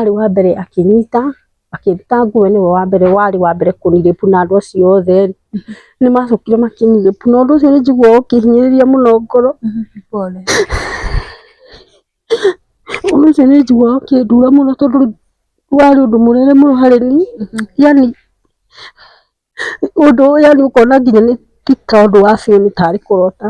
ari wa mbere akinyita akĩruta nguo nĩ wa mbere kũnirĩpu na andũ acio othe nĩ macokire makinirĩpu na ũndũ ũcio nĩ njiguaga ũkĩhinyĩrĩria mũno ngoro pole ũndũ ũcio nĩ njiguaga ũkĩndura mũno tondũ warĩ ũndũ mũnene mũno harĩ niĩ yani ũndũ yani ũkona nginya nĩ ta ũndũ wa biũ nĩ tarĩ kũrota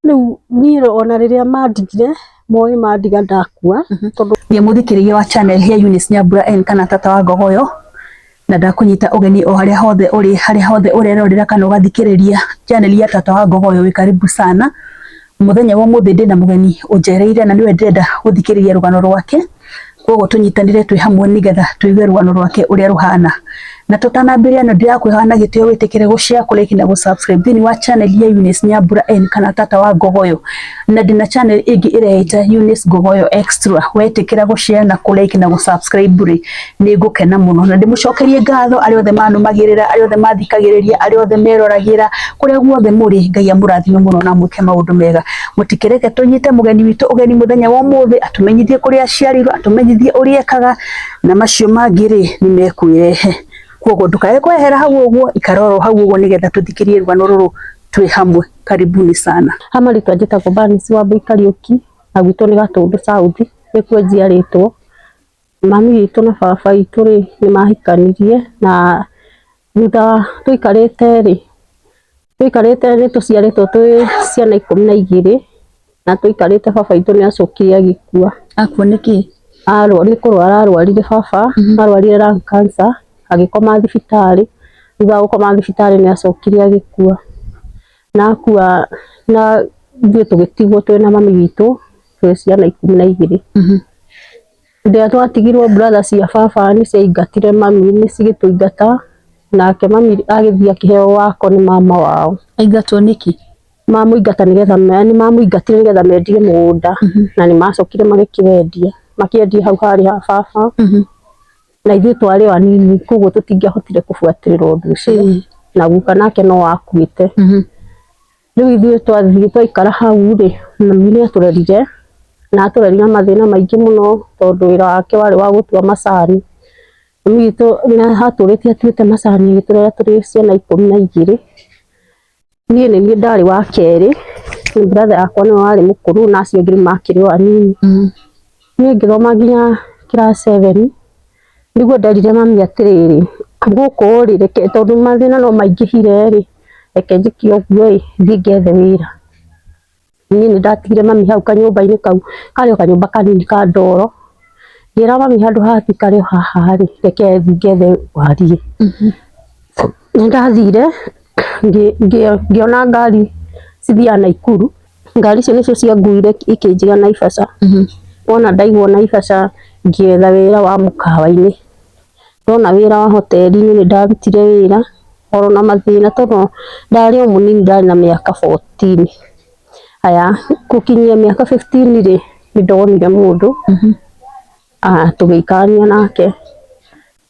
rĩu niĩ ona rĩrĩa mandigire moĩ mandiga ndakua tondũ nĩ mũthikĩrĩria wa channel ya Eunice Nyambura N kana tata wa Ngogoyo na ndakũnyita ũgeni o harĩa hothe ũrerorera kana ũgathikĩrĩria channel ya tata wa Ngogoyo wĩ karibu sana muthenya wa mũthĩ ndĩ na mũgeni ũnjereire na niwe ndĩrenda gũthikĩrĩria rũgano rwake koguo tũnyitanĩre twĩ hamwe nĩgetha tũigue rũgano rwake ũrĩa rũhana na tũtanambĩrĩria no ndĩrakũĩhoa na gĩtĩo wĩtĩkĩre gũshare kũlike na gũsubscribe thĩinĩ wa channel ya Eunice Nyambura N kana tata wa Ngogoyo na ndĩna channel ĩngĩ ĩreĩta Eunice Ngogoyo Extra wetĩkĩra gũshare na kũlike na gũsubscribe rĩ nĩ ngũkena mũno na ndĩmũcokerie ngatho arĩa othe manũmagĩrĩra arĩa othe mathikagĩrĩria arĩa othe meroragĩra kũrĩa guothe mũrĩ Ngai amũrathime mũno na mwĩke maũndũ mega mũtikĩreke tũnyite mũgeni witũ ũgeni mũthenya wa ũmũthĩ atũmenyithie kũrĩa aciarirwo atũmenyithie ũrĩa ekaga na macio mangĩ rĩ nĩ mekwĩrehe koguo ndukae kwehera hau ũguo ikaroro hau ũguo nĩgetha tũthikĩrĩrie rũgano rũrũ twĩ hamwe karibuni sana amarĩtwa njĩtagwo Bernice Wambui Kariuki na gwitũ nĩ Gatũndũ South nĩkuo njiarĩtwo mami witũ na baba witũ rĩ nĩ mahikanirie na thutha tũikarĩte nĩ tũciarĩtwo twĩ ciana 12 na tũikarĩte baba witũ nĩ acokire agĩkua akua nĩkĩ nĩ kũrwara arwarire baba arwarire lung cancer agĩkoma thibitarĩ thutha gũkoma thibitarĩ nĩ acokire agĩkua na akua na ithuĩ tũgĩtigwo twĩ na mami witũ twĩ ciana 12 rĩrĩa twatigirwo brother cia baba nĩ ciaingatire mami nĩ cigĩtũingata nake mami agĩthiĩ akĩheo wako nĩ mama wao aingatwo nĩkĩ mamũingata mamũingatire nĩgetha mendie mũgũnda na nĩ macokire makĩendia hau harĩ ha baba na ithuĩ twarĩ anini koguo tũtingĩahotire kũbuatĩrĩra ũndũ ũcio na guka nake no akuĩte rĩu ithuĩ twathiĩ twaikara hau rĩ mami nĩ atũrerire na atũrerire mathĩna maingĩ mũno tondũ wĩra wake warĩ wa gũtua macani mami witũ nĩ atũrĩtie atuĩte macani agĩtũrera tũrĩ ciana 12 niĩ nĩ ndarĩ wa kerĩ brother yakwa nĩ warĩ mũkũrũ na acio angĩ makĩrĩ o anini niĩ ngĩthoma nginya class 7 nĩguo nderire mami atĩrĩrĩ gũkũ rĩ reke tondũ mathĩna no maingĩhire rĩ reke njĩke ũguo thiĩ ngethe wĩra niĩ nĩ ndatigire mami hau kanyũmba-inĩ kau karĩ o kanyũmba kanini ka ndoro ngĩra mami handũ haha karĩ o haha rĩ reke thiĩ ngethe warie nĩ ndathire ngĩona ngari cithiaga Naikuru ngari icio nĩcio cianguire ikĩnjiga Naivasha wona ndaigwo Naivasha ngĩetha wĩra wa mũkawa-inĩ ndona wĩra wa hoteli-inĩ nĩ ndarutire wĩra oro na mathĩna tondũ ndarĩ o mũnini ndarĩ na mĩaka 14 aya gũkinyia mĩaka 15 rĩ nĩ ndonire mũndũ tũgĩikarania nake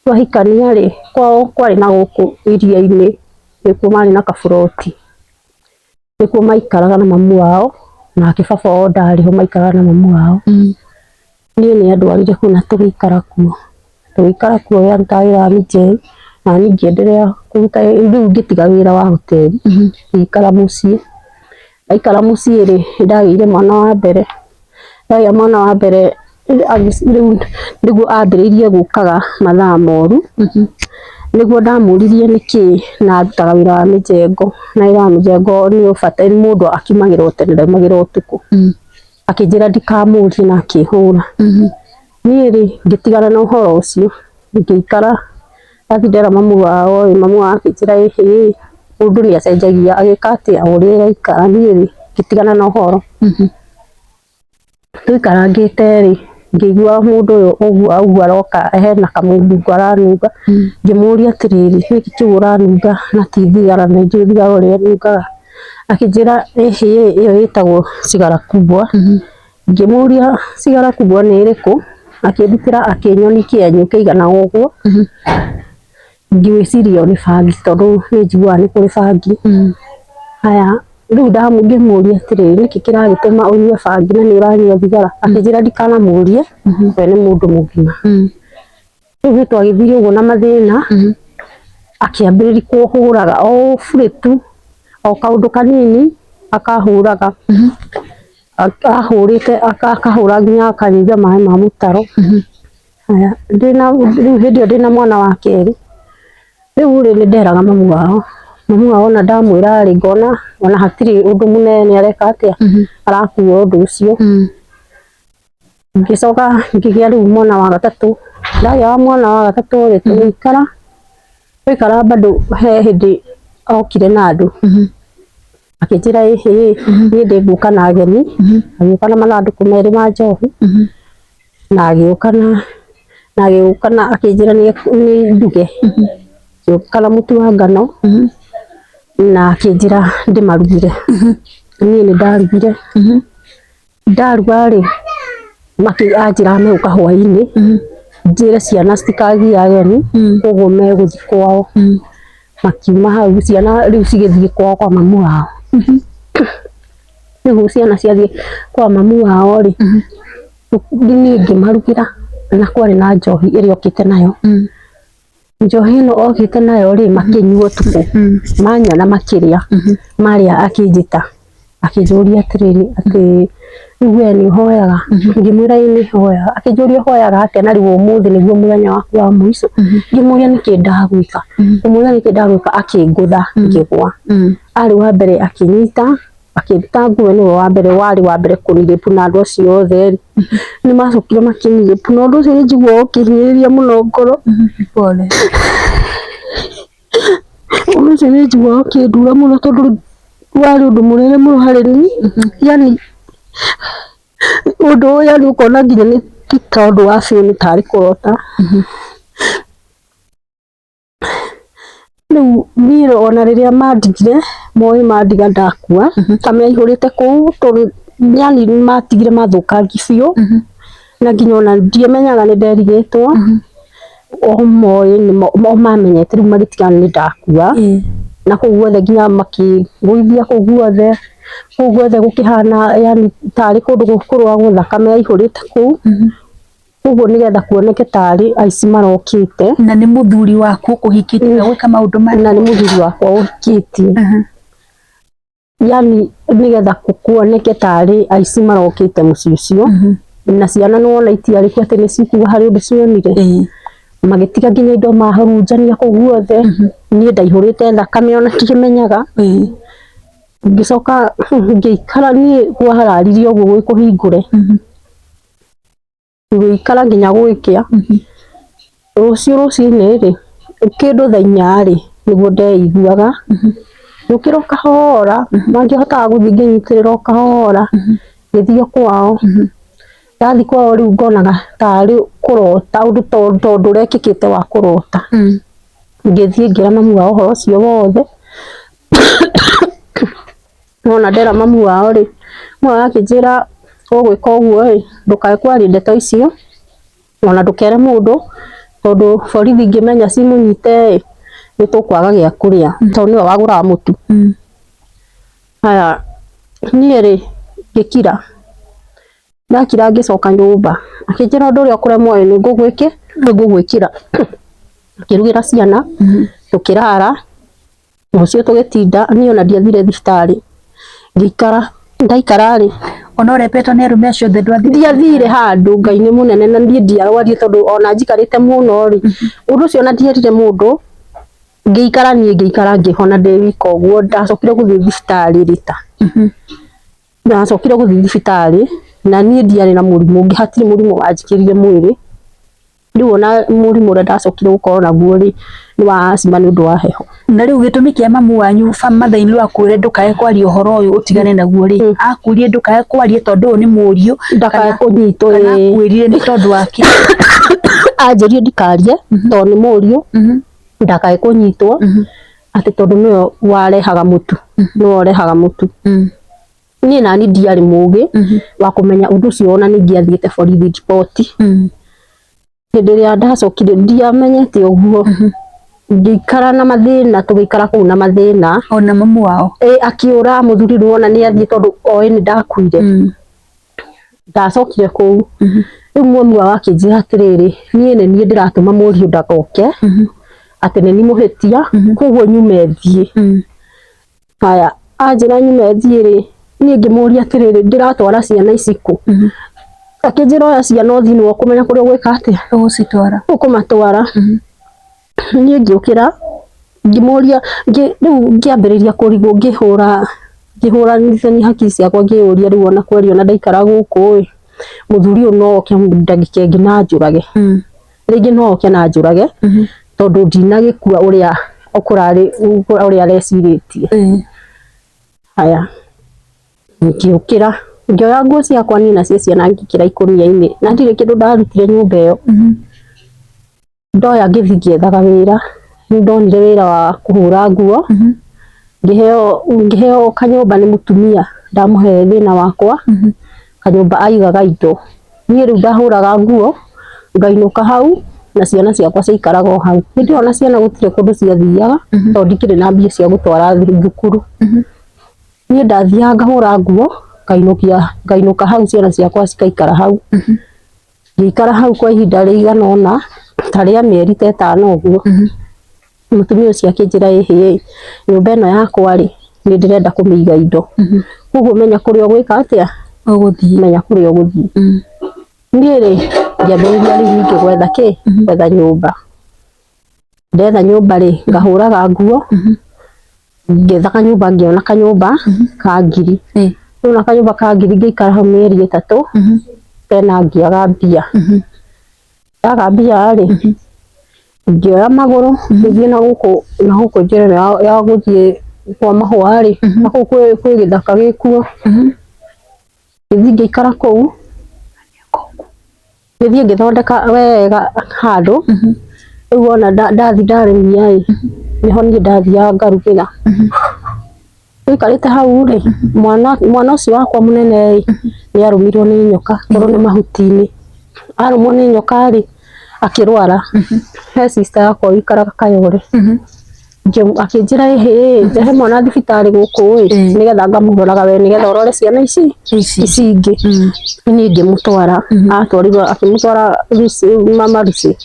twahikania rĩ kwao kwarĩ na gũkũ iria-inĩ nĩkuo marĩ na kaburoti nĩkuo maikaraga na mamu wao nake baba wao ndarĩ ho maikaraga na mamu wao niĩ nĩ andwarire kũu na tũgĩikara kuo yarutaga wĩra wa mĩnjeru na niĩ ngĩenderea kũruta rĩu ngĩtiga wĩra wa hoteli ngĩikara mũciĩ ndaikara mũciĩ rĩ ndagĩire mwana wa mbere ndagĩa mwana wa mbere rĩu nĩguo ambĩrĩirie gũkaga mathaa moru nĩguo ndamũririe nĩkĩ na arutaga wĩra wa mĩjengo na wĩra wa mĩjengo nĩ ũbataire mũndũ akimagĩra tene ndaimagĩra ũtukũ akĩnjĩra ndikamũrie na akĩhũra niĩ rĩ ngĩtigana na ũhoro ũcio ngĩikara ndathi ndera mamu wao mamu wao akĩnjĩra mũndũ nĩ acenjagia agĩka atĩa ũrĩa ĩraikara niĩ rĩ ngĩtigana na ũhoro tũikarangĩte rĩ ngĩigua mũndũ ũyũ ũguo aroka hena kamũnungo aranunga ngĩmũria atĩrĩrĩ gĩkĩ kĩu ũranunga na ti thigara na njũĩ thigara ũrĩa nungaga akĩnjĩra ĩyo ĩtagwo sigara kubwa ngĩmũria sigara kubwa nĩ ĩrĩkũ akĩndutĩra akĩnyoni kĩenyũ kĩigana ũguo ngĩwĩciria nĩ bangi tondũ nĩ njiguaga nĩ kũrĩ bangi haya riu ndamũngĩmũria atĩrĩrĩ nĩkĩ kĩragĩtũma ũnyue bangi na nĩũranyua thigara akĩnjĩra ndikanamũrie we nĩ mũndũ mũgima rĩu nĩtwagĩthire ũguo na mathĩna akĩambĩrĩria kũhũraga o burĩtu o kaũndũ kanini akahũraga ahũrĩte akahũra nginya akanyuithia maĩ ma mũtaro rĩu hĩndĩ ĩyo ndĩna mwana wa kerĩ rĩu rĩ nĩnderaga mamu wao ona ndamwĩra rĩ ngona ona hatirĩ ũndũ mũnene areka atĩa arakua ũndũ ũcio ngĩcoka ngĩgĩa rĩu mwana wa gatatũ ndagĩa mwana wa gatatũ rĩ tũgĩikara bado he hĩndĩ okire na andũ akĩnjĩra niĩ ndĩgũka na ageni agĩũka na mathandũkũ merĩ ma njohi na agĩũka na akĩnjĩra nĩ nduge agĩũka na mũtu wa ngano na akĩnjĩra ndĩmarugire niĩ nĩndarugire ndaruga rĩ anjĩra megũka hwainĩ njĩre ciana citikagie ageni koguo megũthiĩ kwao makiuma hau ciana rĩu cigĩthiĩ kwao kwa mamu wao rĩu ciana ciathiĩ kwa mamu wao rĩ niĩ ngĩmarugĩra na kwarĩ na njohi ĩrĩa okĩte nayo njohi ĩno okĩte nayo rĩ makĩnyua ũtukũ manyua na makĩrĩa marĩa akĩnjĩta akĩnjũria atĩrĩrĩ atĩ rĩu we nĩũhoyaga ngĩmwĩra ĩ nĩhoyaga akĩnjũria ũhoyaga atĩa na rĩu ũmũthĩ nĩguo mũthenya waku wa mũico ngĩmũria nĩkĩ ndagwĩka kũmwĩra nĩkĩ ndagwĩka akĩngũtha ngĩgwa arĩ wa mbere akĩnyita akĩruta nguo nĩwe warĩ wa mbere kũnirĩpu na andũ acio othe nĩmacokire makĩnirĩpu na ũndũ ũcio nĩnjiguaga ũkĩhinyĩrĩria mũno ngoro ũndũ ũcio nĩnjiguaga ũkĩndura mũno tondũ warĩ ũndũ mũnene mũno harĩ niĩ yani ũndũ ũyũ yani ũkona nginya nĩ tondũ wa biũ nĩ tarĩ kũrota rĩu niĩ ona rĩrĩa mandigire moĩ mandiga ndakua kamĩa ihũrĩte kũu tondũ yani matigire mathũkangi biũ na nginya ona ndiamenyaga nĩ nderigĩtwo o moĩ mamenyete rĩu magĩtiga nĩ ndakua na kũu guothe nginya makĩgũithia kũu guothe gũkĩhana yani tarĩ kũndũ gũkũrwagwo thakame yaihũrĩte kũu ũguo nĩgetha kuoneke tarĩ aici marokĩte na nĩ mũthuri waku ũkũhikĩtie gwĩka maũndũ maya na nĩ mũthuri wakwa ũhikĩtie yani nĩgetha kuoneke tarĩ aici marokĩte mũciĩ ũcio na ciana nĩwona itiarĩ kuo atĩ nĩcikuga harĩ ũndũ cionire magĩtiga nginya indo mahurunjania kũu guothe niĩ ndaihũrĩte thakame ona ndikĩmenyaga ngĩcoka ngĩikara niĩ gwahararirie ũguo gwĩkũhingũre ngĩikara nginya gwĩkĩa rũciũ rũcinĩ rĩ kĩndũ thaa 4 rĩ nĩguo ndeiguaga njũkĩra o kahora mangĩhotaga gũthiĩ ngĩnyitĩrĩra o kahora ngĩthiĩ kwao ndathiĩ kwao rĩu ngonaga tarĩ kũrota ũndũ tondũ ũrekĩkĩte wa kũrota ngĩthiĩ ngĩra mamu wao ũhoro ũcio wothe nona ndera mamu wao rĩ mwana akĩnjĩra ũgwĩka ũguo rĩ ndũkae kwaria ndeto icio ona ndũkere mũndũ tondũ borithi ingĩmenya cimũnyite nĩtũkwaga gĩa kũrĩa tondũ nĩwe wagũraga mũtu haya niĩ rĩ ngĩkira ndakira ngĩcoka nyũmba akĩnjĩra ũndũ ũrĩa ũkũremwo nĩngũgwĩkĩra akĩrugĩra ciana tũkĩrara mũciĩ tũgĩtinda niĩ ona ndiathire thibitarĩ ndaikara rĩ ona ũrepetwo nĩ arũme acio othe ndiathire handũ Ngai nĩ mũnene na niĩ ndiarwarire tondũ ona njikarĩte mũno rĩ ũndũ ũcio ona ndierire mũndũ ngĩikara ngĩhona ndĩ wika ũguo ndacokire gũthiĩ thibitarĩ rita ndacokire gũthiĩ thibitarĩ na niĩ ndiarĩ na mũrimũ ũngĩ hatirĩ mũrimũ wanjikĩrire mwĩrĩ rĩu ona mũrimũ ũrĩa ndacokire gũkorwo naguo rĩ nĩ wa asthma nĩ ũndũ wa heho na rĩu gĩtũmi kĩa mamu wanyu mother-in-law akwĩre ndũkae kwaria ũhoro ũyũ ũtigane naguo rĩ akwĩrire ndũkae kwaria tondũ ũyũ nĩ mũriũ ndakae kũnyitwo kana akwĩrire nĩ tondũ wake anjĩrire ndikarie tondũ nĩ mũriũ ndakae kũnyitwo atĩ tondũ nĩwe warehaga mũtu niĩ nani ndiarĩ mũgĩ wa kũmenya ũndũ ũcio ona nĩngĩathiĩte borithi report hĩndĩ ĩrĩa ndacokire ndiamenyete ũguo ngikara na mathina tugikara kuu na mathina ona mamu wao akiura muthuri ruona ni athie tondu oe ni ndakuire ndacokire kuu riu mwamu wake njira atiriri nie ni ndiratuma muriu ndagoke ati ni muhitia koguo nyume thie haya anjira nyume thie ri nie ngimuria atiriri ndiratwara ciana iciku akinjira oya ciana uthi ni ukumenya kuria gwika atia ugucitwara ukumatwara nie ngiukira ngimuria riu ngiambiriria kurigwo ngihura nithani haki ciakwa ngiuria riu ona kweri ona ndaikara guku muthuri uyu no oke ndagika ingi na njurage ringi no oke na njurage tondu ndinagikua uria okurari uria areciritie haya ngiukira ngioya nguo ciakwa ni nacio ciana ngikira ikunia-ini na ndire kindu ndarutire nyumba iyo ndoya ngithi ngiethaga wira ndonire wira wa kuhura nguo ngiheo kanyumba ni mutumia ndamuhe thina wakwa kanyumba aigaga indo nie riu ndahuraga nguo ngainuka hau na ciana ciakwa ciikaraga hau hindi ona ciana gutire kundu ciathiaga tondu ndikire na mbia cia gutwara thukuru nie ndathiaga ngahura nguo ngainuka hau ciana ciakwa cikaikara hau ngikara hau kwa ihinda rigana ona ta ria mieri 5 uguo mutumia ucio akinjira ihi nyumba ino yakwa ri ni ndirenda kumiiga indo koguo menya kuria gwika atia uguthii menya kuria uguthii nie ri ngiambiriria riu ngigwetha gwetha nyumba ndetha nyumba ri ngahuraga nguo ngetha kanyumba ngiona kanyumba ka ngiri na kanyumba ka ngiri ngikara hau mieri 3 tena ngiaga mbia ndaga mbia ri ngioya maguru ngithie na guku njira ya guthie kwa mahua ri na kuu kwi githaka gikuo ngithie ngikara kuu ngithie ngithondeka wega handu riu ona ndathi ndaremia niho nie ndathia ngarugira ikarite hau ri mwana ucio wakwa munene ni arumirwo ni nyoka toro ni mahutini arumwo ni nyoka ri akirwara he sister yakwa ikaraga Kayore akinjira ihi ndehe mwana thibitari guku nigetha ngamuroraga we nigetha urore ciana ici ingi ni ngimutwara atwarirwo akimutwara mama Rusi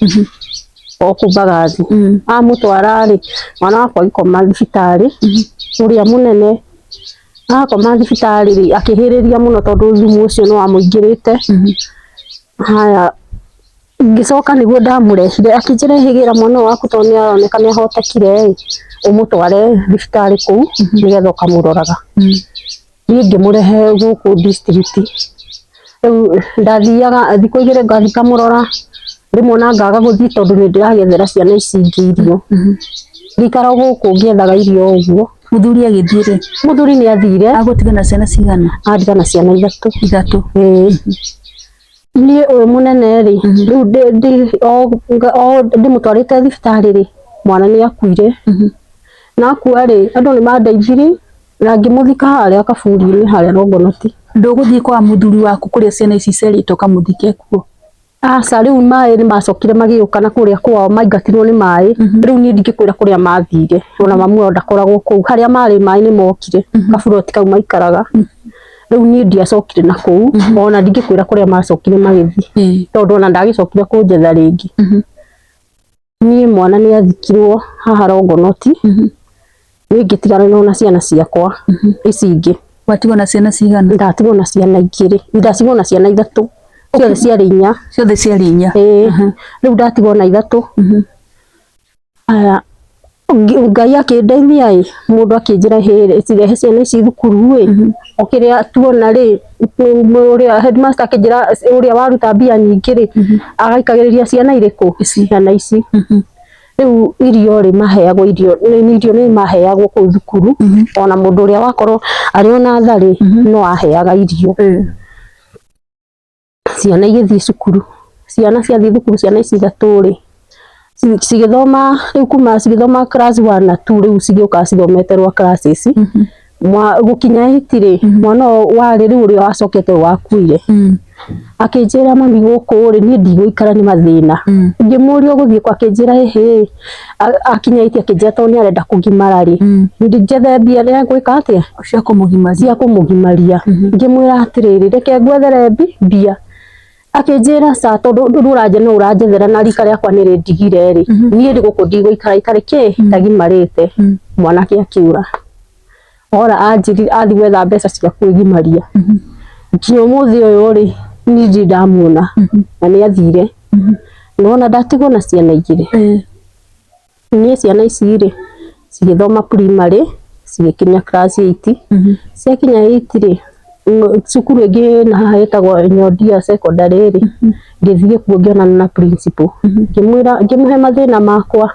oku Bagathi amutwara ri mwana wakwa ikoma thibitari uria munene akoma thibitari ri akihiriria muno tondu thumu ucio no amuingirite haya ngicoka niguo ndamurehire akinjira ihigira mwana waku tondu ni aroneka ni ahotekire umutware thibitari kuu nigetha ukamuroraga nie ngimurehe guku district riu ndathiaga thiku igiri ngathi kamurora rimwe na ngaga guthii tondu ni ndiragethera ciana ici ingi irio ngikara guku ngiethaga irio uguo muthuri agithire muthuri ni athire agutigana ciana cigana atigana ciana ithatu nie uyu munene ri riu ndimutwarite thibitari ri mwana ni akuire na akua ri andu ni mandeithiri na ngimuthika haria kaburi-ini haria Longonoti nduguthii kwa muthuri waku kuria ciana ici ceritwo kamuthike kuo aca riu mai ni macokire magiuka na kuria kwao maingatirwo ni mai riu nie ndingikwira kuria mathire ona mamu ndakoragwo kuu haria mari mai ni mokire kaburoti kau maikaraga riu nie ndiacokire na kuu ona ndingikwira kuria macokire magithi tondu ona ndagicokire kunjetha ringi nie mwana ni athikirwo haha Longonoti ni ngitigana na ciana ciakwa ici ingi watigwo na ciana cigana ndatigwo na ciana igiri ndatigwo na ciana 3 ciothe ciari 4 ciothe ciari 4 riu ndatigwo na 3 aya Ngai akindeithia mundu akinjira cirehe ciana ici thukuru okiria tuona ri uria headmaster akinjira uria waruta mbia nyingi ri agaikagiriria ciana iriku ciana ici riu irio ri maheagwo irio ni maheagwo ku thukuru ona mundu uria wakorwo ari ona thari no aheaga irio ciana igithii cukuru ciana ciathii thukuru ciana ici 3 ri cigithoma riu kuma cigithoma class 1 na 2 riu cigioka cithometerwa classes gukinya 8 ri mwana wari riu uria wacokete wakuire akinjira mami guku ri ni ndigũikara ni mathina ngimuria guthie kwa kinjira ehe akinya akinjira to ni arenda kugimara ri ndinjethe mbia ni gwika atia cia kumugimaria ngimwira atiriri reke ngwethere mbia akinjira sa tondu ruraje no uranjethera na rika riakwa ni rindigire ri ni ndi guku ndigũikara itariki tagimarite mwanake akiura ora athi gwetha mbeca cia kwigimaria nginya muthi uyu ri ni ndamuona na ni athire nona ndatigwo na ciana igire ni ciana ici ri cigithoma primary cigikinya class 8 ciakinya 8 ri cukuru ingi na hahetagwo Nyodia secondary ri ngithie kuo ngionana na principal ngimuhe mathina makwa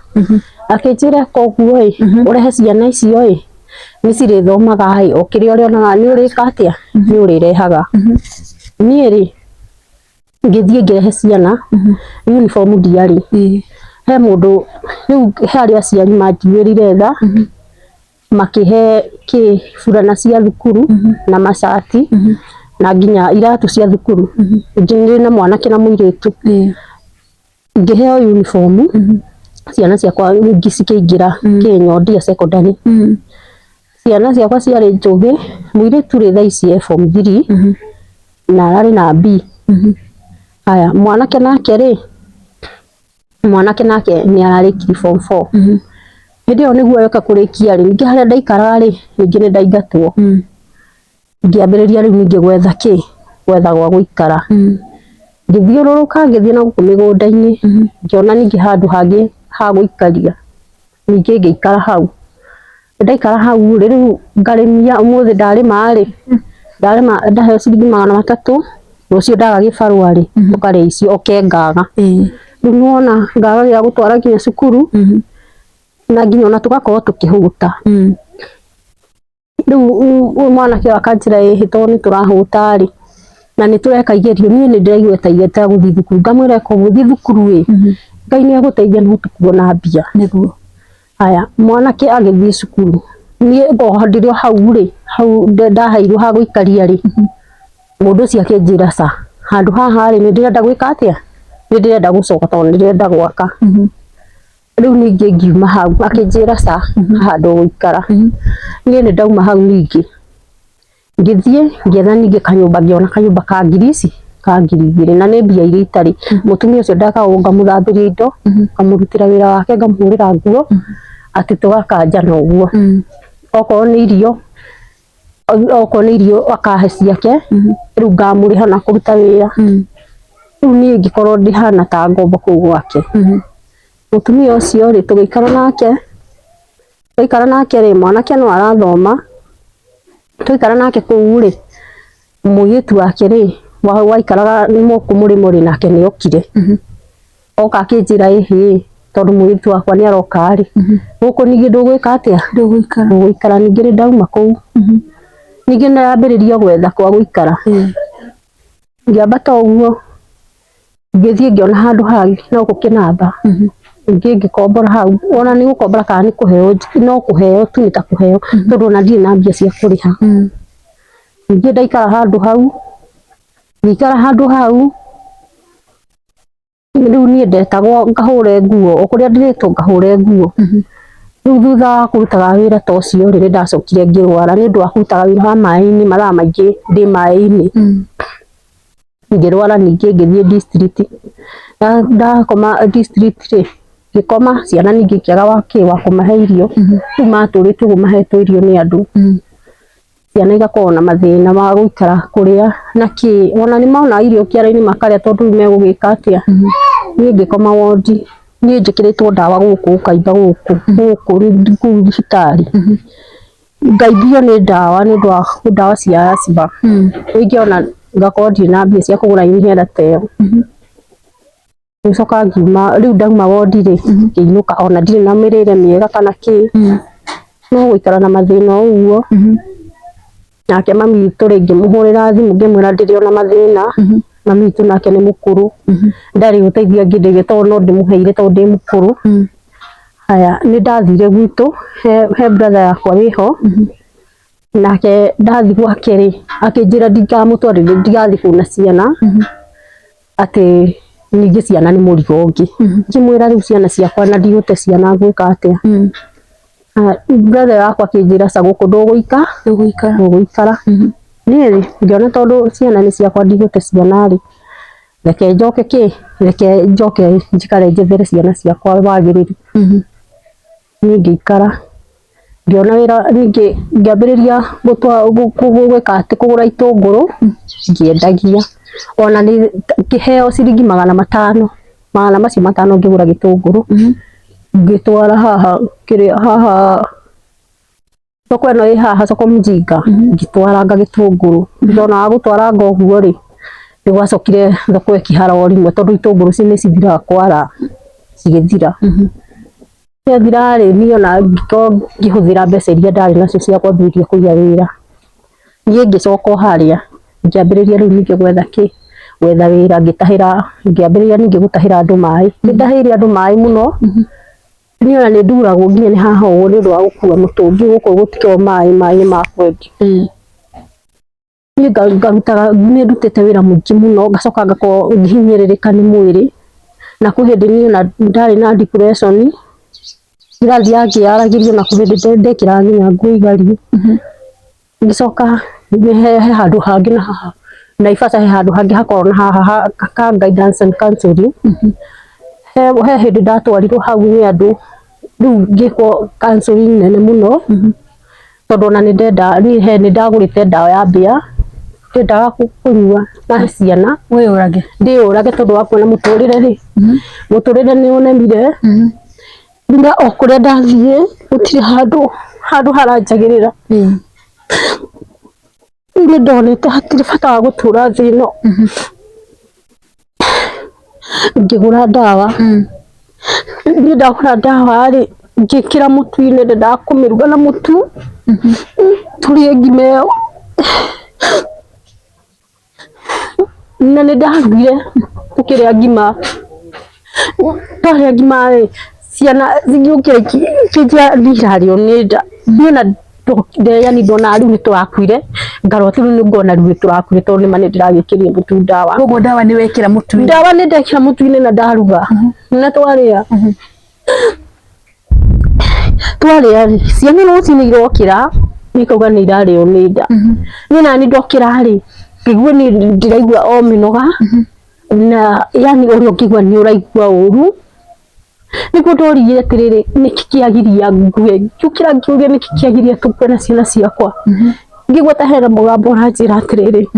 akinjira koguo urehe ciana icio ni cirithomaga o kiria urionaga ni urika atia ni urirehaga ni ri ngithie ngirehe ciana uniform ndiari he mundu riu hari aciari manjirire tha makihe burana cia thukuru na macati na nginya iratu cia thukuru ngini na mwanake na muiritu ngiheo uniform ciana ciakwa ngicikingira Nyodia secondary ciana ciakwa ciari njugi muiritu ri thaa ici form 3 na arari na B haya mwanake nake ni ararikiri form 4 hindi yo niguo yoka kurikia ri ningi haria ndaikara ri ningi ni ndaigatwo ngiambiriria riu ningi gwetha gwa guikara ngithiururuka ngithie na guku migunda-ini ngiona ningi handu hangi ha guikaria ningi ngiikara hau ndaikara hau riu ngarimia umuthi ndarima ri ndaheo ciringi 300 rucio ndaga gibarua ri ukare icio okengaga riu nona ngaga gia gutwara nginya cukuru na nginya ona tugakorwo tukihuta riu mwanake akanjira hito ni turahuta ri na ni tureka igerio ni ndiraigua ta igeta guthii thukuru ngamwira ko guthii thukuru Ngai ni aguteithia no tukuona mbia niguo haya mwanake agithii cukuru ni ngohandirio hau ri hau ndahairwo ha guikaria ri mundu cia kinjira sa handu haha ri ni ndirenda gwika atia ni ndirenda gucoka tondu ni ndirenda gwaka riu ningi ngiuma hau akinjira sa handu guikara ni ndauma hau ningi ngithie ngietha ningi kanyumba ngiona kanyumba ka ngirisi ka 2,000 na ni mbia iria itari mutumia ucio ndakaunga muthambiria indo ngamurutira wira wake ngamuhurira nguo ati tugakanja na uguo okorwo ni irio akahe ciake riu ngamuriha na kuruta wira riu ni ngikorwo ndihana ta ngombo kuu gwake mutumia ucio ri tugiikara nake ri mwanake no arathoma tuikara nake kuu ri muiritu wake ri waikaraga ni mukumuri nake ni okire oka akinjira tondu muiritu wakwa ni aroka ri guku ningi ndugwika atia ndugwikara ningi ri ndauma kuu ningi ndambiriria gwetha kwa guikara ngiambata uguo ngithie ngiona handu hangi no gukinamba ngikombora hau ona ni gukombora kana ni kuheo no kuheo tu ni ta kuheo tondu ona ndire na mbia cia kuriha ningi ndaikara handu hau riu ni ndetagwo ngahure nguo okuria ndiritwo ngahure nguo riu thutha wa kurutaga wira ta ucio ri ndacokire ngirwara ni ndu wa kurutaga wira wa mai-ini mathaa maingi ndi mai-ini ngirwara ningi ngithie district ndakoma district ri ngikoma ciana ningi kiaga wa kumahe irio riu maturite gumahetwo irio ni andu ciana igakorwo na mathina ma guikara kuria na ona ni maona irio kiara-ini makaria tondu megugika atia ni ngikoma wodi ni njikiritwo ndawa guku kaimba guku thibitari ngaibio ni ndawa ni ndawa cia asthma ingiona ngakorwo ndirĩ na mbia cia kũgũra inhaler ta ĩyo ngicoka ngiuma riu ndauma wodi ri ngiinũka ona ndirĩ na mĩrĩre mĩega kana kĩ no gũikara na mathĩna o ũguo nake mami witũ rĩ ngĩmũhũrĩra thimũ ngĩmwĩra ndĩrĩ ona mathĩna mami witũ nake nĩ mũkũrũ ndarĩ gũteithia ngĩndeithia tondũ no ndĩmũheire tondũ ndĩ mũkũrũ haya nĩ ndathire gwitũ he brother yakwa wĩho nake ndathi gwake ri akinjira ndikamutwarire ndigathi kuna ciana ati ningi ciana ni murigo ungi ngimwira riu ciana ciakwa na ndigute ciana gwika atia brother wakwa akinjira saguku nduguikara ni ngiona tondu ciana ni ciakwa ndigute ciana ri reke njoke njikare njethere ciana ciakwa wagiriru ni ngikara ngiona wira ningi ngiambiriria gwika ati kugura itunguru ngiendagia ona ni kiheo ciringi 500 macio 5 ngigura gitunguru ngitwara haha soko ino haha soko Mjinga ngitwara gitunguru ndona gutwara ngoguo ri nigwacokire thoko ikihara rimwe tondu itunguru ni cithiraga kwara cigithira thira ri ni ona ngihuthira mbeca iria ndari nacio cia kwambiriria kuiga wira nie ngicoka haria ngiambiriria riu ningi gwetha wira ngiambiriria ningi gutahira andu mai ndahire andu mai muno ni ona ni nduragwo nginya ni haha ugu ni ndwa gukua mutungi guku gutikio mai ma kwendi ni ngarutaga ni ndutete wira mwingi muno ngacoka ngako ngihinyiririka ni mwiri na kuhindi ni ona ndari na depression irathi yangiaragirio na kuhindi ndekira nginya nguo igari ngicoka he handu hangi na haha na ibata he handu hangi hakorwo na haha ka guidance and counseling he hindi ndatwarirwo hau ni andu riu ngikwo counseling nene muno tondu ona ni ndenda ni ndagurite ndawa ya mbia ndendaga kunyua na ciana ndiurage tondu wa kuona muturire ri muturire ni unemire nda okuria ndathie gutire handu haranjagirira ni ndonete hatire bata wa gutura thi ino ngigura ndawa ni ndagura ndawa ri ngikira mutu-ini ndendaga kumiruga na mutu turie ngima iyo na ni ndarugire tukiria ngima twaria ngima ri ciana zigiukira kijia nirario ni nda niona yani ndona riu ni turakuire ngaroti riu ngona riu turakuire tondu ni mani ndiragikirie mutu ndawa koguo ndawa ni wekira mutu ndawa ni ndekira mutu-ini na ndaruga na twaria ciana rucini irokira nikauga ni irario ni nda ni nani ndokira ri ngigua ni ndiraigua o minoga na yani uria ngigua ni uraigua uru niguo ndorire atiriri niki kiagiria ngue njukira ngiuria niki kiagiria tukue na ciana ciakwa ngigua ta hena mugambo uranjira atiriri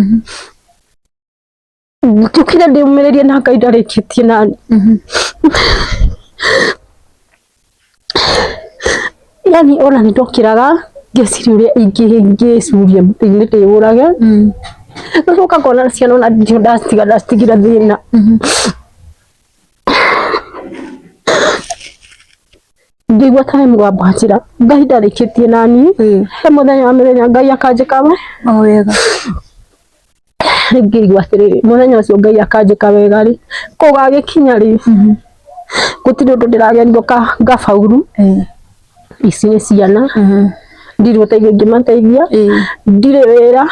njukire ndiumiririe na Ngai ndarikitie nani yani ona ni ndokiraga ngeciria uria ingiciuria mutu-ini ndiurage ngacoka ngona ciana ona ndio ndatigira thina ngigua ta he mugambo wanjira Ngai ndarikitie nani he muthenya wa mithenya Ngai akanjika wega ngigua atiriri muthenya ucio Ngai akanjika wega ri kugagikinya ri gutire undu ndiragerio ngafaulu ici ni ciana ndiri guteithia ngimateithia ndiri wira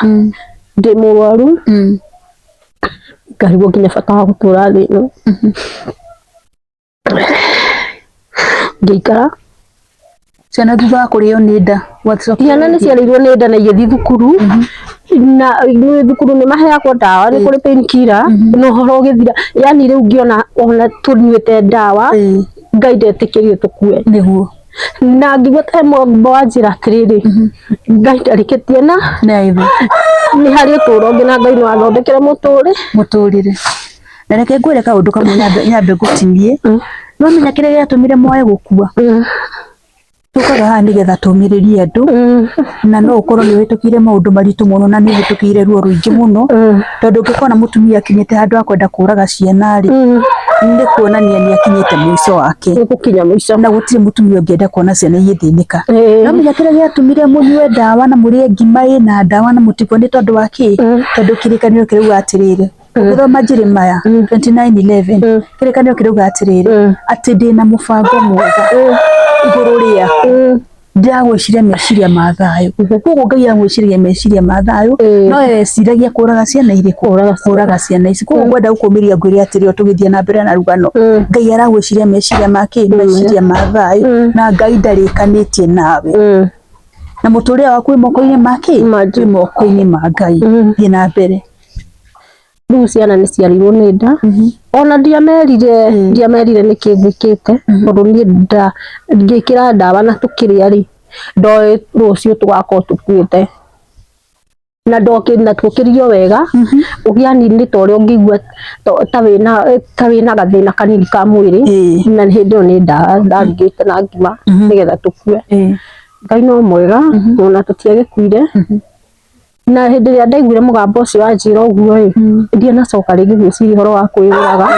ndi murwaru ngarigwo nginya bata wa gutura thi ino ngikara ciana thutha wa kurio ni nda ciana ni ciareirwo ni nda na igithi thukuru na thukuru ni maheagwo ndawa ni kuri painkiller no horo githira yani riu ngiona ona tunyuite ndawa Ngai ndetikirie tukue niguo na ngigua ta mbo wanjira atiriri Ngai ndarikitie na ni hari uturo ngi na Ngai no athondekere muturire na reke ngwire kaundu kamwe nyambe gutinie no menya kiria giatumire mwae gukua tukaga haha nigetha tumiririe andu na no ukorwo ni witukire maundu maritu muno na ni witukire ruo ruingi muno tondu ngikona mutumia akinyite handu akwenda kuraga ciana ri ni kuonania ni akinyite mwico wake gukinya mwico na gutire mutumia ungienda kuona ciana igithinika no menya kiria giatumire munyue ndawa na murie ngima ina ndawa na mutigwo ni tondu waki tondu kirikanio kiriu atirire Uthoma Jeremiah 29:11 kirikanio kiriuga atiriri ati ndina mubango mwega iguru ria ndagwiciria meciria ma thayo koguo Ngai agwiciria meciria ma thayo no eciragia kuraga ciana iriku kuraga ciana ici koguo ngwenda gukumiria ngwire atiri tugithie na mbere na rugano Ngai aragwiciria meciria make meciria ma thayo na Ngai ndarikanitie nawe na muturire waku moko-ini make moko-ini ma Ngai thie na mbere riu ciana ni ciarirwo ni nda ona ndiamerire niki ngwikite tondu ni ngikira ndawa na tukiria ri ndoe rucio tugakorwo tukuite na ndokina tukirio wega ugiani ni tore ungigua ta wina gathina kanini ka mwiri na hindi o ni ndarugite na ngima nigetha tukue Ngai no mwega ona tutiagikuire na hindi ria ndaiguire mugambo ucio wanjira uguo ndianacoka ringi gwiciria horo wa kwiyuraga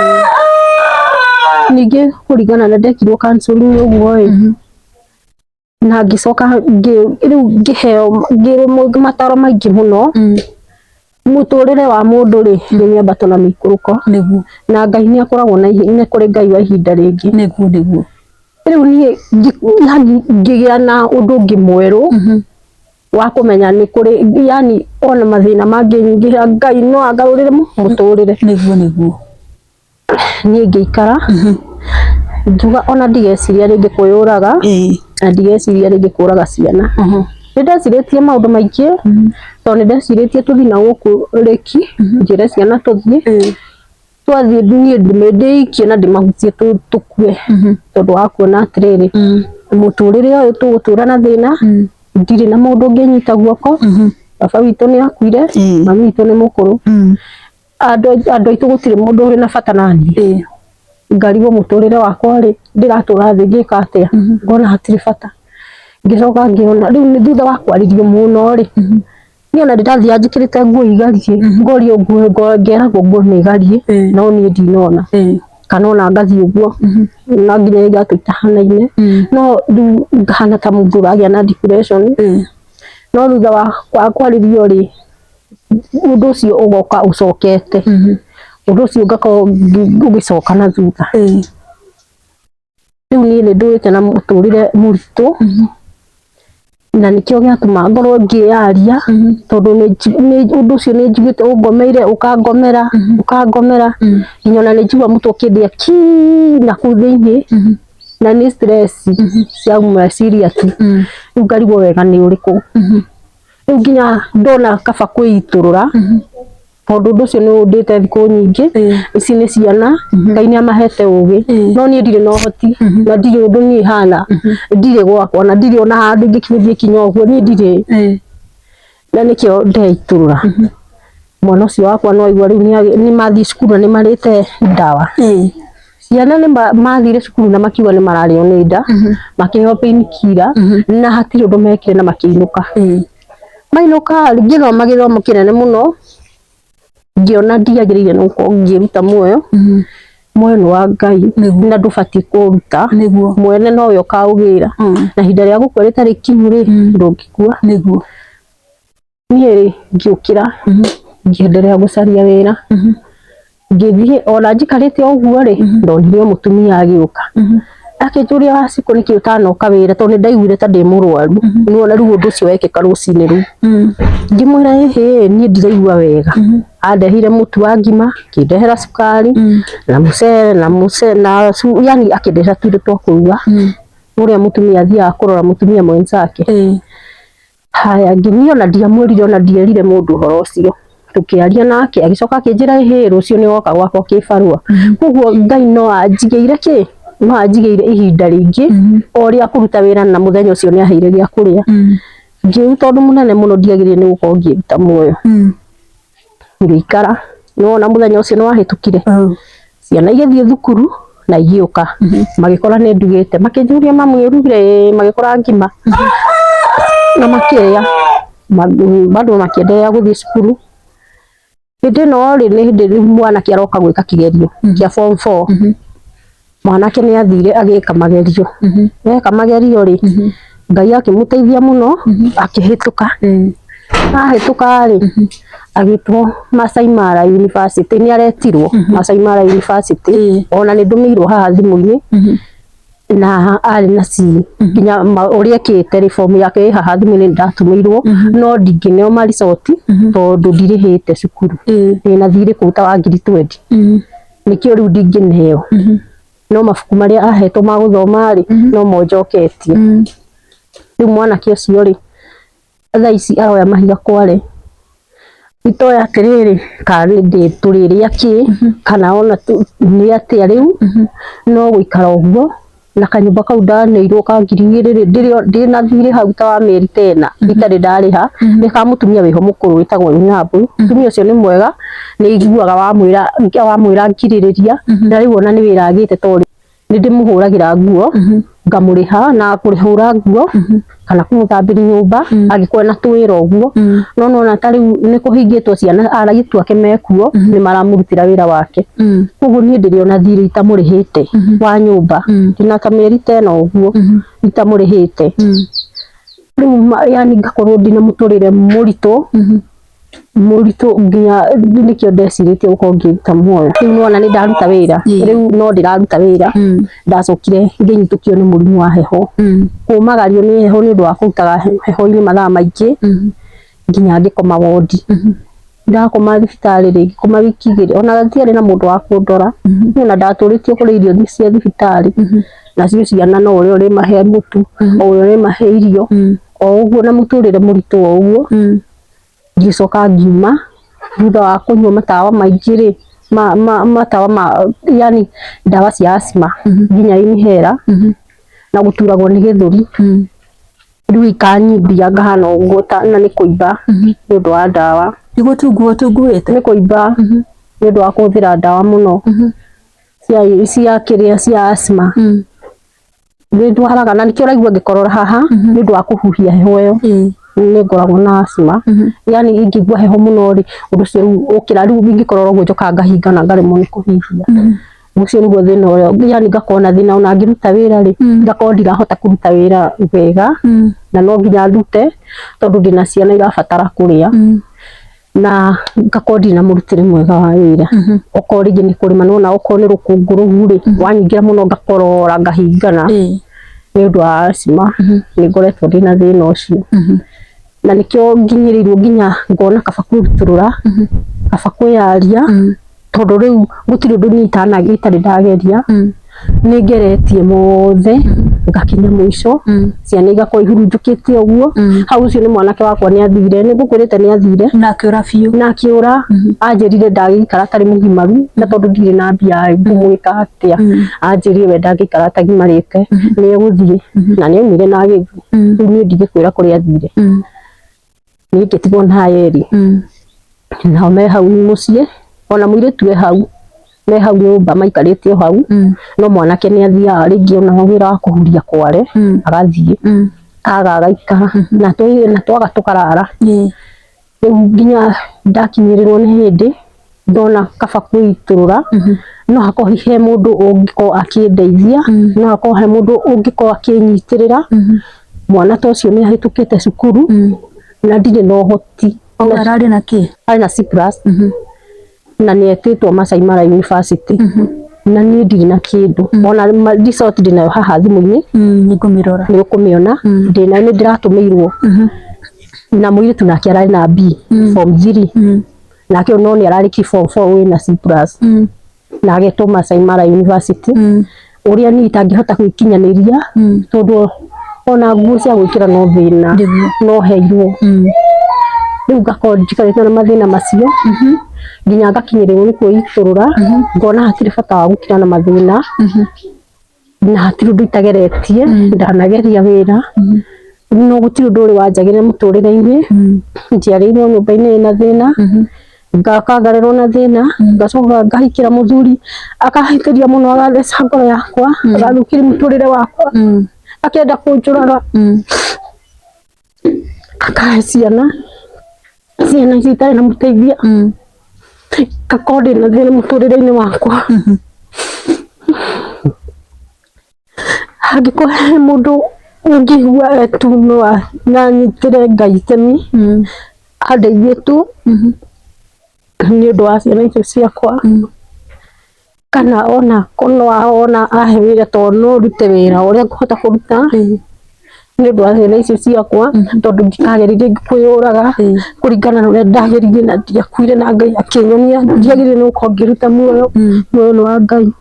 ningi kurigana na ndekirwo counseling uguo na ngicoka riu ngiheo mataro maingi muno muturire wa mundu ri nyambato na mikuruko na Ngai ni akoragwo na ihinda kuri Ngai wa ihinda ringi niguo riu ni ngigia na undu ungi mweru wa kumenya ni kuri yani ona mathina mangi nyingi Ngai no agarurire muturire niguo ni ngikara njuga ona ndigeciria ringi kwiyuraga na ndigeciria ringi kuraga ciana ndeciritie maundu maingi tondu ndeciritie tuthina guku riki njire ciana tuthie twathie ni ndiikie na ndimahutie tukue tondu wa kuona atiriri muturire uyu tugutura na thina ndiri na mundu unginyita guoko baba witu ni akuire mami witu ni mukuru andu aitu gutire mundu uri na bata nani ngarigwo muturire wakwa ri ndiratura thi ngika atia ngona hatiri bata ngicoka ngiona riu ni thutha wa kwaririo muno ri niona ndirathia njikirite nguo igarie ngorio nguo ngeragwo nguo ni igarie no ni ndinona kana ona ngathie uguo na nginya igatuita hana-ini no riu ngahana ta mundu uragia na depression no thutha wa kwaririo ri undu ucio ugoka ucokete undu ucio ngakorwo ugicoka na thutha riu ni ndurite na muturire muritu na nikio giatuma ngorwo ngiaria tondu ni undu ucio ni njiguite ungomeire ukangomera nginya ona ni njigua mutu ukindia ki na kuu thiini na ni stress cia meciria tu riu ngarigwo wega ni uriku riu nginya ndona kaba kwiiturura tondu undu ucio ni undite thiku nyingi ici ni ciana Ngai ni amahete ugi no ni ndire na uhoti na ndire undu ni hana ndire gwakwa na ndire ona handu ngikinyithie kinya uguo ni ndire na nikio ndeiturura mwana ucio wakwa no igua riu ni mathie cukuru ni marite ndawa ciana ni mathire cukuru na makiuga ni marario ni nda makiheo painkiller na hatire undu mekire na makiinuka mainuka ngithoma githomo kinene muno ngiona ndiagiriire no ngiruta muoyo muoyo ni wa Ngai na ndubati kuruta mwene no yo kaugira na hinda ria gukua ritari kinyu ri ndungikua nieri ngiukira ngiendelea gucaria wira ngithie ona njikarite uguo ri ndonire mutumia agiuka akinjuria waciku niki utanoka wira tondu ndaiguire ta ndi murwaru nuona riu undu ucio wekika rucini riu ngimwira ni ndiraigua wega andehire mutu wa ngima kindehera sukari na mucere na yani akindehera tuindo twa kuruga uria mutumia athia kurora mutumia mwenzake haya ngimiona ndiamwirire ona ndierire mundu horo ucio tukiaria nake agicoka akinjira rucio ni woka gwakwa kibarua koguo Ngai no anjigeire ki no anjigeire ihinda ringi oria kuruta wira na muthenya ucio ni aheire gia kuria ngiruta undu munene muno ndiagirire ni gukorwo ngiruta muoyo ngikara no muthenya ucio ni wahitukire ciana igithie thukuru na igiuka magikora ni ndugite makinjuria mamu irugire magikora ngima na makiria bado makiendelea guthie cukuru hindi no ri ni hindi mwana kiaroka gwika kigerio kia form 4 mwanake ni athire agika magerio eka magerio ri Ngai akimuteithia muno akihituka ahituka ri agitwo Masai Mara University ni aretirwo Masai Mara University ona ni ndumirwo haha thimu-ini na ari na ci nginya uria ke telephone yake haha thimu-ini ndatumirwo no ndingineo maricoti tondu ndirihite cukuru na thirĩ kũruta wa 2020 nikio riu ndingineo no mabuku maria ahetwo ma guthoma ri no monjoketie riu mwanake ucio ri thaa ici aroya mahiga Kware itoya atiriri kana ndituriria ki kana ona ni atia riu no guikara uguo na kanyumba kau ndaneirwo ka 2000 ndina thirĩ hau ta wa mĩeri 10 itari ndariha nika mutumia wiho mukuru witagwo Nyabu mutumia ucio ni mwega ni iguaga wamwira ngiririria na riu ona ni wira agite tori ni ndimuhuragira nguo ngamuriha na kurihura nguo kana kumuthambiria nyumba agikuwa na twira uguo no nona tari ni kuhingitwo ciana aragitu ake mekuo ni maramurutira wira wake koguo ni ndiriona thirĩ itamurihite wa nyumba ndina ta mĩeri 10 uguo itamurihite riu yani ngakorwo ndina muturire muritu nginya nikio ndeciritie gukorwo ngita muoyo riu nona ni ndaruta wira riu no ndiraruta wira ndacokire nginyitukio ni murimu wa heho kumagario ni heho ni undu wa kurutaga heho-ini mathaa maingi nginya ngikoma wodi ndakoma thibitari ringi koma wiki 2 ona gatiari na mundu wa kundora na ndaturitio kuri irio cia thibitari na cio ciana no uria uri mahe mutu o uria uri mahe irio o uguo na muturire muritu o uguo ngicoka ngiuma thutha wa kunyua matawa maingi ri matawa yani ndawa cia asthma nginya inhera na guturagwo ni githuri riu ikanyibia ngahana uguo na ni kuimba ni undu wa ndawa tunguite ni kuimba ni undu wa kuthira ndawa muno cia asthma ni ndwaraga na nikio raigua ngikorora haha ni undu wa kuhuhia heho iyo ni ngoragwo na asthma yani ingigua heho muno ri undu cio ukira riu ngikorora uguo njoka ngahinga na ngaremwo ni kuhihia ucio niguo thina uria yani ngakona thina ona ngiruta wira ri ngakona ndirahota kuruta wira wega na no nginya ndute tondu ndina ciana irabatara kuria na ngakona ndina murutire mwega wa wira okorwo ringi ni kurima nona okorwo ni rukungu ruhu ri wanyingira muno ngakorora ngahingana ni undu wa asthma ni ngoretwo ndina thina ucio na nikio nginyirirwo nginya ngona kaba kwiturura kaba kwiyaria tondu riu gutiri undu ni itari ndageria ni ngeretie mothe ngakinya mwisho ciana igakorwo ihurunjukite uguo hau ucio ni mwanake wakwa ni athire ni ngukwirite ni athire na akiura biu na akiura anjirire ndagikara tari mugimaru na tondu ndire na mbia ngumwika atia anjirire we ndagikara atagimarite ni eguthie na ni aumire na agithie riu ni ndigikwira kuri athire ni ngitigwo na yeri nao me hau ni mucii ona muiritu we hau me hau nyumba maikarite hau no mwanake ni athiaga ringi ona wira wa kuhuria Kware agathie agaikara na twaga tukarara riu nginya ndakinyirirwo ni hindi ndona kaba kwiturura no hakorwo he mundu ungikorwo akindeithia no hakorwo he mundu ungikorwo akinyitirira mwana ta ucio ni ahitukite cukuru na ndire no hoti arari na ki ari na C+ na ni etitwo Masai Mara University na ni ndire na kindu ona resort ndinayo haha thimu-ini ni kumirora ni kumiona ndina ni ndiratumirwo na muiritu nake arari na B form 3 nake no ni arariki form 4 wina C+ na agetwo Masai Mara University uria ni itangihota gwikinyaniria tondu ona nguo cia gwikira no thina no heirwo riu ngakorwo njikarite na mathina macio nginya ngakinyirirwo ni kwiturura ngona hatiri bata wa gukira na mathina na hatiri undu itageretie ndanageria wira no gutiri undu uri wanjagire muturire-ini njiarirwo nyumba-ini ina thina ngakangarerwo na thina ngacoka ngahikira muthuri akahikiria muno agatheca ngoro yakwa agathukiri muturire wakwa akenda kunjuraga akahe ciana citari na muteithia ngakorwo ndina thina muturire-ini wakwa hangikorwo he mundu ungigua etu na nyitire Ngai itemi andeithie tu ni undu wa ciana icio ciakwa kana ona ahe wĩra tondũ no rute wĩra ũrĩa ngũhota kũruta nĩ ũndũ wa thĩna icio ciakwa tondũ ndikageririe kwĩyũraga kũringana na ũrĩa ndageririe na ndiakuire na Ngai akĩnyonia ndiagĩrĩire nĩ gũkorwo ngĩruta muoyo nĩ wa Ngai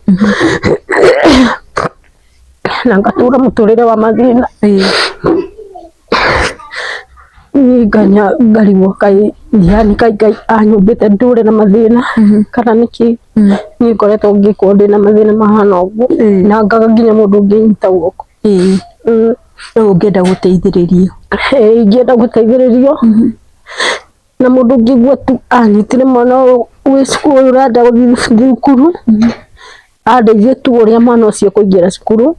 na ngatũra mũtũrĩre wa mathĩna nganya ngarigwo Ngai anyũmbĩte ndũre na mathĩna kana nĩkĩ niĩ ngoretwo ngĩkwo ndĩ na mathĩna mahana ũguo na ngaga nginya mũndũ ũngĩnyita guoko rĩu ũngĩenda gũteithĩrĩrio ingĩenda gũteithĩrĩrio na mũndũ ũngĩigua tu anyitire mwana wĩ cukuru ũyũ ũrenda gũthiĩ thukuru andeithie tu ũrĩa mwana ũcio kũingĩra cukuru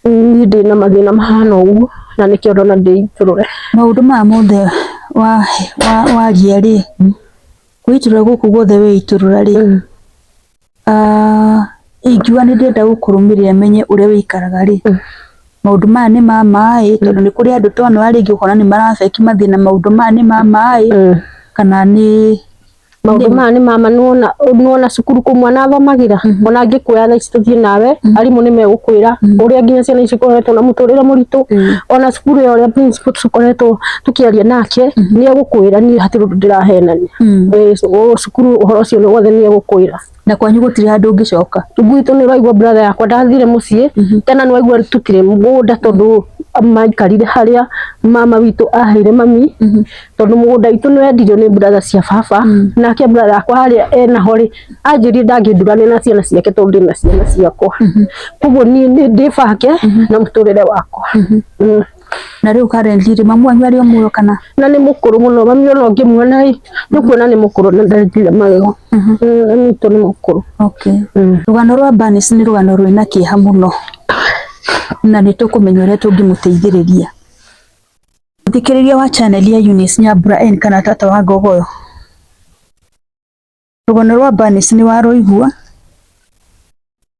niĩ ndĩ na mathĩna mahana ũguo na nĩkĩo ndona ndĩitũrũre maũndũ maya mothe waria rĩ gwĩitũrũra gũkũ guothe wĩitũrũra rĩ ingiuga nĩ ndĩrenda gũkũrũmĩrĩra menye ũrĩa wĩikaraga rĩ maũndũ maya nĩ ma maĩ tondũ nĩ kũrĩ andũ twana rĩngĩ ũkona nĩ marabeki mathĩna maũndũ maya nĩ ma maĩ kana nĩ maũndũ maya nĩ mama nĩwona cukuru kũ mwana athomagĩra ona angĩkuoya thaa ici tũthiĩ nawe arimũ nĩ megũkwĩra ũrĩa nginya ciana ici ikoretwo na mũtũrĩre mũritũ ona cukuru ya ũrĩa principal tũkoretwo tũkĩaria nake nĩ egũkwĩra niĩ hatirĩ ũndũ ndĩrahenania cukuru ũhoro ũcio wothe nĩ egũkwĩra na kwanyu gũtirĩ handũ ũngĩcoka gwitũ nĩ ũraigua brother yakwa ndathire mũciĩ tena nĩ waigua tũtirĩ mũgũnda tondũ maikarire harĩa mama witũ aheire mami tondũ mũgũnda witũ nĩ wendirio nĩ brother cia baba nake brother yakwa harĩa enaho rĩ anjĩrire ndangĩndurania na ciana ciake tondũ ndĩ na ciana ciakwa koguo niĩ nĩ ndĩbake na mũtũrĩre wakwa na rĩu currently mamu wanyu arĩ o muoyo kana na nĩ mũkũrũ mũno mami ona ũngĩmuona ĩ nĩũkuona nĩ mũkũrũ na ndarĩtire magego nitũ nĩ mũkũrũ rũgano rwa Bernice nĩ rũgano rwĩna kĩeha mũno na nĩ tũkũmenya ũrĩa tũngĩmũteithĩrĩria thikĩrĩria wa channel ya Eunice Nyambura N kana tata wa Ngogoyo rũgano rwa Bernice nĩ warũigua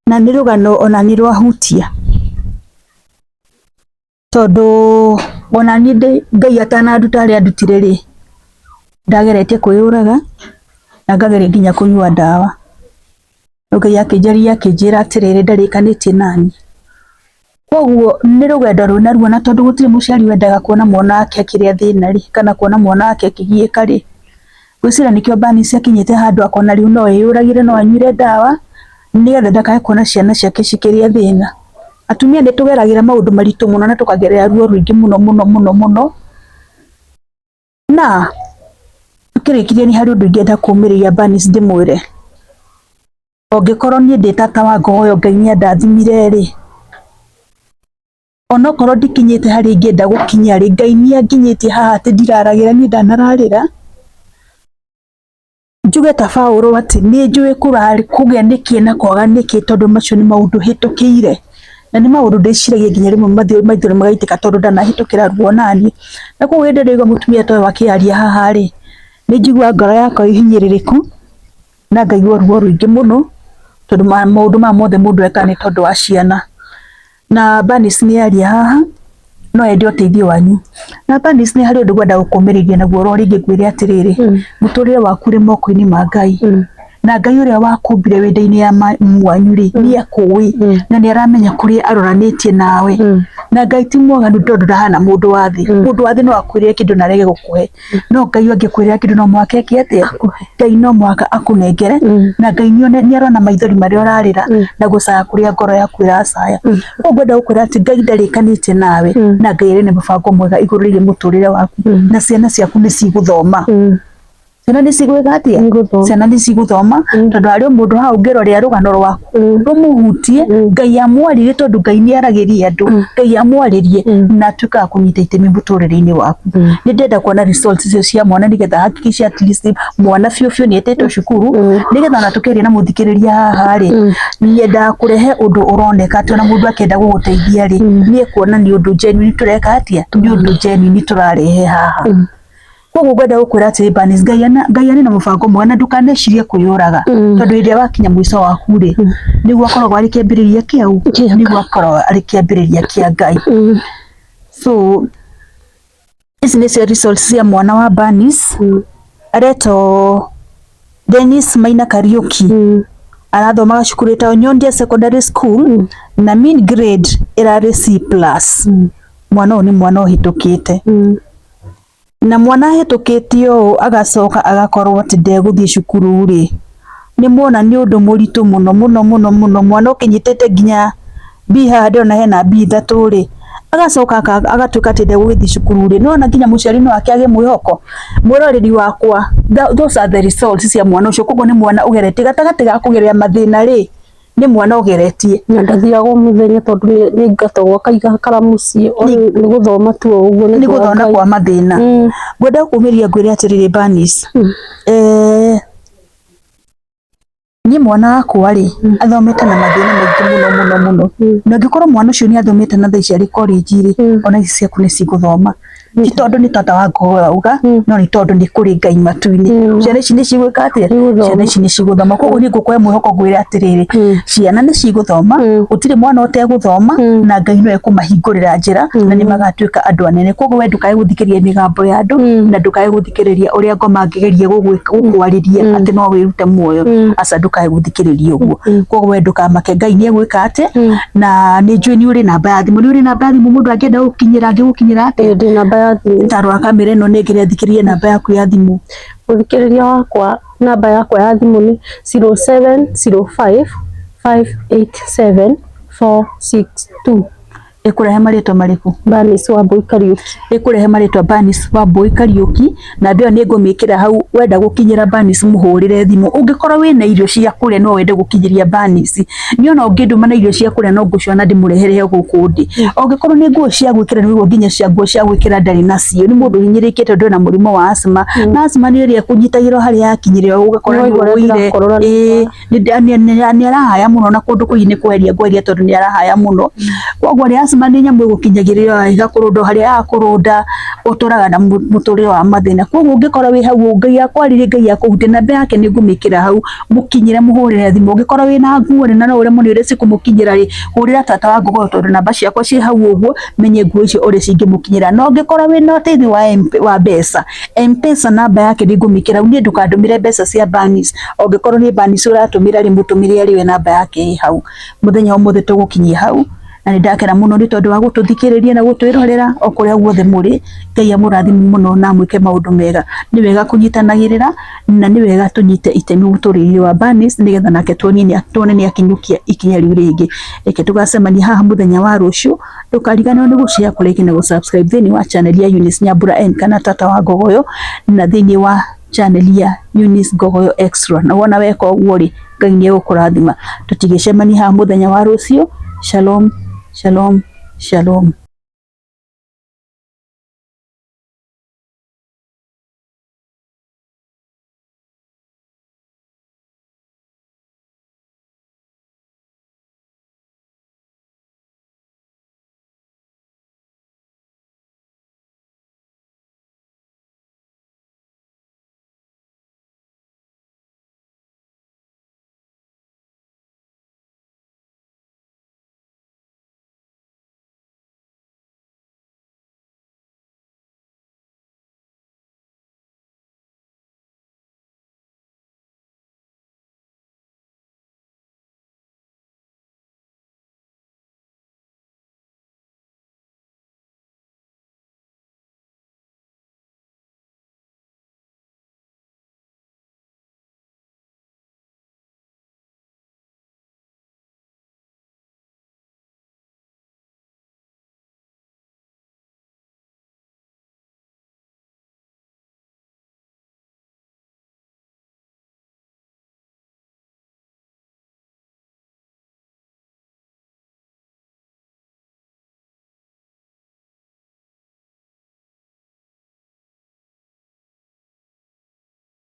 na nĩ rũgano ona nĩ rwahutia tondũ ona niĩ Ngai atananduta arĩa andutire rĩ ndageretie kwĩyũraga na ngageria nginya kũnyua ndawa Ngai akĩnjaria akĩnjĩra atĩrĩrĩ ndarĩkanĩtie naniĩ koguo nĩ rũgendo rwĩna ruo na tondũ gũtirĩ mũciari wendaga kuona mwana wake akĩrĩa thĩna rĩ kana kuona mwana wake akĩgiĩka rĩ gwĩciria nĩkĩo Bernice akinyĩte handũ akona rĩu no eyũragĩre no anyuire ndawa nĩgetha ndakae kuona ciana ciake cikĩrĩa thĩna atumia nĩ tũgeragĩra maũndũ maritũ mũno na tũkagerera ruo rũingĩ mũno na tukĩrĩkirie nĩ harĩ ũndũ ingĩenda kũmĩrĩria Bernice ndĩmwĩre ũngĩkorwo niĩ ndĩ tata wa Ngogoyo Ngai nĩ andathimire rĩ onokorwo ndikinyĩte harĩa ingĩenda gũkinya rĩ Ngai nĩ anginyĩtie haha atĩ ndiraragĩra niĩ ndanararĩra njuge ta Paũlũ atĩ nĩ njũĩ kũgĩa nĩkĩ na kwaga nĩkĩ tondũ macio nĩ maũndũ hĩtũkĩire na nĩ maũndũ ndĩciragia nginya rĩmwe maithori magaitĩka tondũ ndanahĩtũkĩra ruo naniĩ na koguo hĩndĩ ĩrĩa mũtumia toyũ akĩaria haha rĩ nĩ njigua ngoro yakwa ĩhinyĩrĩrĩku na ngaigua ruo rũingĩ mũno tondũ maũndũ maya mothe mũndũ eka nĩ tondũ wa ciana na Bernice nĩ aria haha no ende ũteithio wanyu na Bernice nĩ harĩ ũndũ ngwenda gũkũmĩrĩria naguo ro rĩngĩ ngwĩre atĩrĩrĩ mũtũrĩre waku ũrĩ moko-inĩ ma Ngai na Ngai ũrĩa wakumbire wĩda-inĩ ya mwanyu rĩ nĩ akũĩ na nĩ aramenya kũrĩa aroranĩtie nawe na Ngai ti mwaganu tondũ ndahana mũndũ wa thĩ no akwĩrĩre kĩndũ na arege gũkũhe no Ngai angĩkwĩrĩra kĩndũ no mwaka eke atĩa Ngai no mwaka akũnengere na Ngai nĩ arona maithori marĩa ũrarĩra na gũcaya kũrĩa ngoro yaku ĩracaya koguo ngwenda gũkwĩra atĩ Ngai ndarĩkanĩtie nawe na Ngai arĩ na mũbango mwega igũrũ rĩgiĩ mũtũrĩre waku na ciana ciaku nĩ cigũthoma ciana nĩ cigwĩka atĩa ciana nĩ cigũthoma tondũ harĩ mũndũ hau ũngĩrorera rũgano rwaku rũmũhutie Ngai amwarĩrie tondũ Ngai nĩ aragĩria andũ Ngai amwarĩrie na atuĩka wa kũnyita itemi mũtũrĩre-inĩ waku nĩ ndĩrenda kuona results icio cia mwana nĩgetha hakikice at least mwana biũ nĩ etĩtwo cukuru nĩgetha ona tũkĩaria na mũthikĩrĩria haha rĩ nyendaga kũrehe ũndũ ũroneka atĩ ona mũndũ akĩenda gũgũteithia rĩ nĩ ekuona nĩ ũndũ genuine tũreka atĩa nĩ ũndũ genuine tũrarehe haha koguo ngwenda gũkwĩra atĩ Bernice Ngai arĩ na mũbango mwega na ndũkanecirie kwĩyũraga tondũ hĩndĩ ĩrĩa wakinya mũico waku rĩ nĩguo akoragwo arĩ kĩambĩrĩria kĩau nĩguo akoragwo arĩ kĩambĩrĩria kĩa Ngai so ici nĩcio results cia mwana wa Bernice aretwo Dennis Maina Kariuki arathomaga cukuru ta Nyondia Secondary School na mean grade irarĩ C+. Mwana ũyũ nĩ mwana ũhĩtũkĩte. Na mwana hĩtũkĩtio agacoka agakorwo atĩ ndegũthiĩ cukuru rĩ, nĩ muona nĩ ũndũ mũritũ mũno. Mwana ũkinyĩtĩte nginya B haha ndĩrona hena B 3 rĩ, agacoka agatuĩka atĩ ndegũthiĩ cukuru rĩ, nona nginya mũciari no wake age mwĩhoko. Mwĩroreri wakwa, those are the results cia mwana ũcio. Koguo nĩ mwana ũgeretie gatagatĩ ga kũgerera mathĩna rĩ, nĩ mwana ũgeretie. Na ndathiagwo mũthenya tondũ nĩ ngatagwo kaiga karamu ciĩ nĩ gũthoma tu ũguo nĩ gũthona kwa mathĩna. Ngwenda kũmĩria ngwĩre atĩrĩrĩ Bernice, niĩ mwana wakwa rĩ athomete na mathĩna maingĩ mũno. Na angĩkorwo mwana ũcio nĩ athomete na thaa ici arĩ college rĩ, ona ici ciaku nĩ cigũthoma. Ti tondũ nĩ tata wa Ngogo auga, no nĩ tondũ nĩ kũrĩ Ngai matu-inĩ. Ciana ici nĩ cigwĩka atĩa? Ciana ici nĩ cigũthoma. Koguo niĩ ngũkũhe mwĩhoko ngwĩre atĩrĩrĩ, ciana nĩ cigũthoma, gũtirĩ mwana ũtegũthoma, na Ngai no ekũmahingũrĩra njĩra na nĩ magatuĩka andũ anene. Koguo we ndũkae gũthikĩrĩria mĩgambo ya andũ, na ndũkae gũthikĩrĩria ũrĩa ngoma angĩgeria gũkwarĩria atĩ no wĩrute muoyo. Aca ndũkae gũthikĩrĩria ũguo. Koguo we ndũkamake, Ngai nĩ egwĩka atĩ, na nĩ njũĩ nĩ ũrĩ namba ya thimũ. Nĩ ũrĩ namba ya thimũ mũndũ angĩenda gũkinyĩra angĩgũkinyĩra atĩa? Ndĩ namba ya thimũ. Tarora kamera ĩno nĩ ngĩre thikĩrĩrie namba yaku ya thimũ. Ũthikĩrĩria wakwa, namba yakwa ya thimũ nĩ 0705 587 462. Ĩkũrehe marĩtwa marĩkũ? Bernice Wambui Kariuki. Ĩkũrehe marĩtwa Bernice Wambui Kariuki, na mbĩo nĩ ngũmĩkĩra hau. Wenda gũkinyĩra Bernice mũhũrĩre thimũ. Ũngĩkorwo wĩna irio cia kũrĩa no wende gũkinyĩria Bernice, niĩ ona ũngĩndũma na irio cia kũrĩa no ngũciona ndĩmũrehere gũkũ ndĩ. Ũngĩkorwo nĩ nguo cia gwĩkĩra nĩguo nginya cia nguo cia gwĩkĩra ndarĩ nacio, nĩ mũndũ hinyĩrĩkĩte tondũ na mũrimũ wa asthma, na asthma nĩ ĩrĩa kũnyitagĩrwo harĩa yakinyĩrĩra ũgakora nĩ ũire. Nĩ arahaya mũno na kũndũ kũingĩ nĩ kweria ngweria tondũ nĩ arahaya mũno. Koguo rĩ asthma nĩ nyamũ ĩgũkinyagĩrĩra ĩgakũrũnda harĩa yakũrũnda, ũtũraga na mũtũrĩre wa mathĩna. Koguo ũngĩkorwo wĩ hau, Ngai akwarĩrie, Ngai akũhutie, namba yake nĩ ngũmĩkĩra hau, mũkinyĩre mũhũrĩre thimũ. Ũngĩkorwo wĩna nguo na no ũremwo nĩ ũrĩa cikũmũkinyĩra rĩ, hũrĩra tata wa Ngogo tondũ namba ciakwa ciĩ hau ũguo, menye nguo icio ũrĩa cingĩmũkinyĩra. No ũngĩkorwo wĩna ũteithio wa mbeca, M-Pesa namba yake nĩ ngũmĩkĩra hau. Niĩ ndũkandũmĩre mbeca cia Bernice, ũngĩkorwo nĩ Bernice ũratũmĩra rĩ, mũtũmĩre arĩ we namba yake ĩ hau. Mũthenya ũmũthĩ tũgũkinyia hau, na nĩ ndakena mũno nĩ tondũ wa gũtũthikĩrĩria na gũtwĩrorera o kũrĩa guothe mũrĩ. Ngai amũrathime mũno na mwĩke maũndũ mega. Nĩ wega kũnyitanagĩrĩra na nĩ wega tũnyite itemi mũtũrĩre-inĩ wa Bernice nĩgetha nake tuone nĩ akinyũkia ikinya rĩu rĩngĩ. Reke tũgacemania haha mũthenya wa rũciũ. Ndũkariganĩrwo nĩ gũshare, kũrĩkia na gũsubscribe thĩinĩ wa channel ya Eunice Nyambura N kana tata wa Ngogoyo, na thĩinĩ wa channel ya Eunice Ngogoyo Extra. Na wona weka ũguo rĩ, Ngai nĩ egũkũrathima. Tũtigĩcemania haha mũthenya wa rũciũ. Shalom. Shalom, shalom.